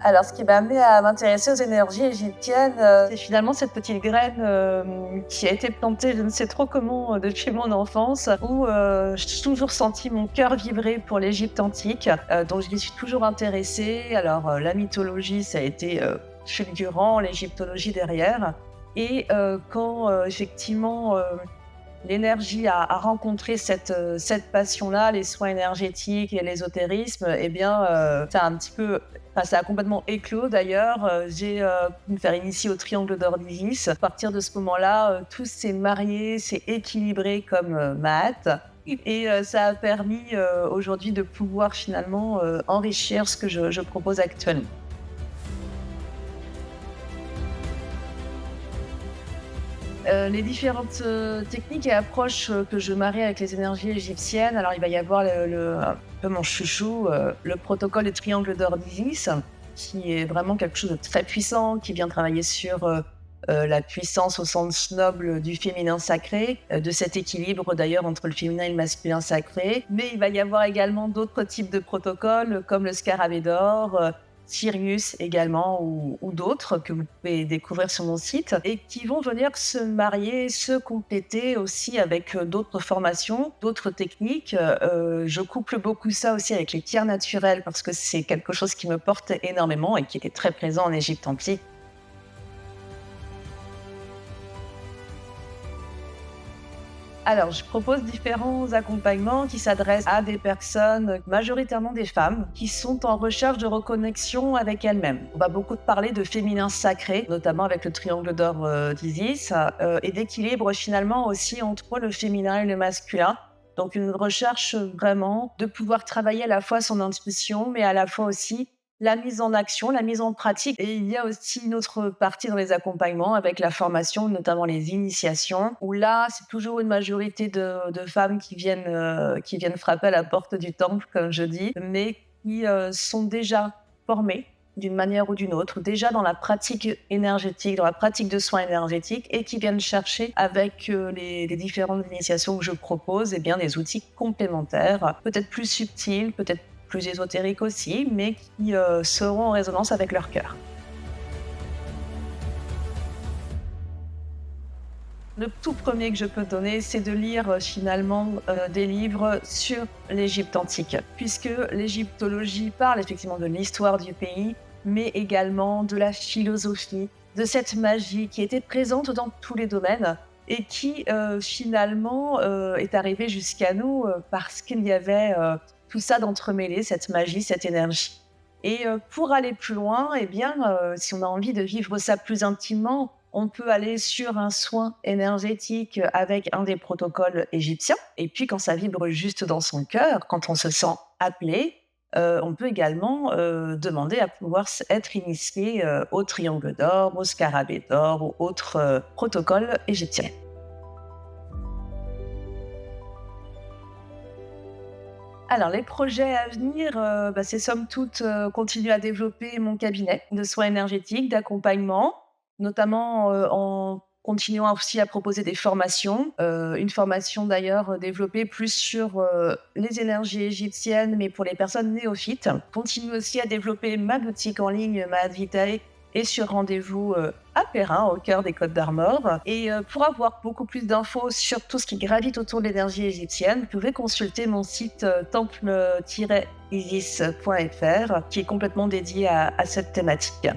Alors, ce qui m'a amenée à m'intéresser aux énergies égyptiennes, c'est finalement cette petite graine, qui a été plantée, je ne sais trop comment, depuis mon enfance, où, j'ai toujours senti mon cœur vibrer pour l'Égypte antique, donc je m'y suis toujours intéressée. Alors, la mythologie, ça a été, fulgurant, l'égyptologie derrière et quand, effectivement, l'énergie a rencontré cette passion-là, les soins énergétiques et l'ésotérisme et bien, ça a un petit peu ça a complètement éclos d'ailleurs. J'ai, pu me faire initier au triangle d'or d'Isis. À partir de ce moment-là, tout s'est marié, s'est équilibré comme, Maat et ça a permis, aujourd'hui de pouvoir finalement, enrichir ce que je propose actuellement. Les différentes, techniques et approches, que je marie avec les énergies égyptiennes, alors il va y avoir un peu mon chouchou, le protocole des triangles d'or d'Isis, qui est vraiment quelque chose de très puissant, qui vient travailler sur, la puissance au sens noble du féminin sacré, de cet équilibre d'ailleurs entre le féminin et le masculin sacré. Mais il va y avoir également d'autres types de protocoles, comme le scarabée d'or, Sirius également ou d'autres que vous pouvez découvrir sur mon site et qui vont venir se marier, se compléter aussi avec, d'autres formations, d'autres techniques. Je couple beaucoup ça aussi avec les pierres naturelles parce que c'est quelque chose qui me porte énormément et qui était très présent en Égypte antique. Alors, je propose différents accompagnements qui s'adressent à des personnes, majoritairement des femmes, qui sont en recherche de reconnexion avec elles-mêmes. On va beaucoup parler de féminin sacré, notamment avec le triangle d'or d'Isis, et d'équilibre finalement aussi entre le féminin et le masculin. Donc une recherche vraiment de pouvoir travailler à la fois son intuition, mais à la fois aussi la mise en action, la mise en pratique. Et il y a aussi une autre partie dans les accompagnements avec la formation, notamment les initiations, où là, c'est toujours une majorité de femmes qui viennent frapper à la porte du temple, comme je dis, mais qui sont déjà formées d'une manière ou d'une autre, déjà dans la pratique énergétique, dans la pratique de soins énergétiques, et qui viennent chercher avec les différentes initiations que je propose, eh bien, des outils complémentaires, peut-être plus subtils, peut-être plus ésotériques aussi, mais qui seront en résonance avec leur cœur. Le tout premier que je peux donner, c'est de lire finalement des livres sur l'Égypte antique, puisque l'égyptologie parle effectivement de l'histoire du pays, mais également de la philosophie, de cette magie qui était présente dans tous les domaines et qui finalement est arrivée jusqu'à nous parce qu'il y avait tout ça d'entremêlé, cette magie, cette énergie. Et pour aller plus loin, eh bien, si on a envie de vivre ça plus intimement, on peut aller sur un soin énergétique avec un des protocoles égyptiens. Et puis, quand ça vibre juste dans son cœur, quand on se sent appelé, on peut également demander à pouvoir être initié au triangle d'or, au scarabée d'or ou autres protocoles égyptiens. Alors, les projets à venir, c'est somme toute, continuer à développer mon cabinet de soins énergétiques, d'accompagnement, notamment, en continuant aussi à proposer des formations. Une formation d'ailleurs, développée plus sur, les énergies égyptiennes, mais pour les personnes néophytes. Continue aussi à développer ma boutique en ligne, Mahad Vitae et sur rendez-vous, à Perrin, au cœur des Côtes d'Armor. Et pour avoir beaucoup plus d'infos sur tout ce qui gravite autour de l'énergie égyptienne, vous pouvez consulter mon site, temple-isis.fr qui est complètement dédié à cette thématique.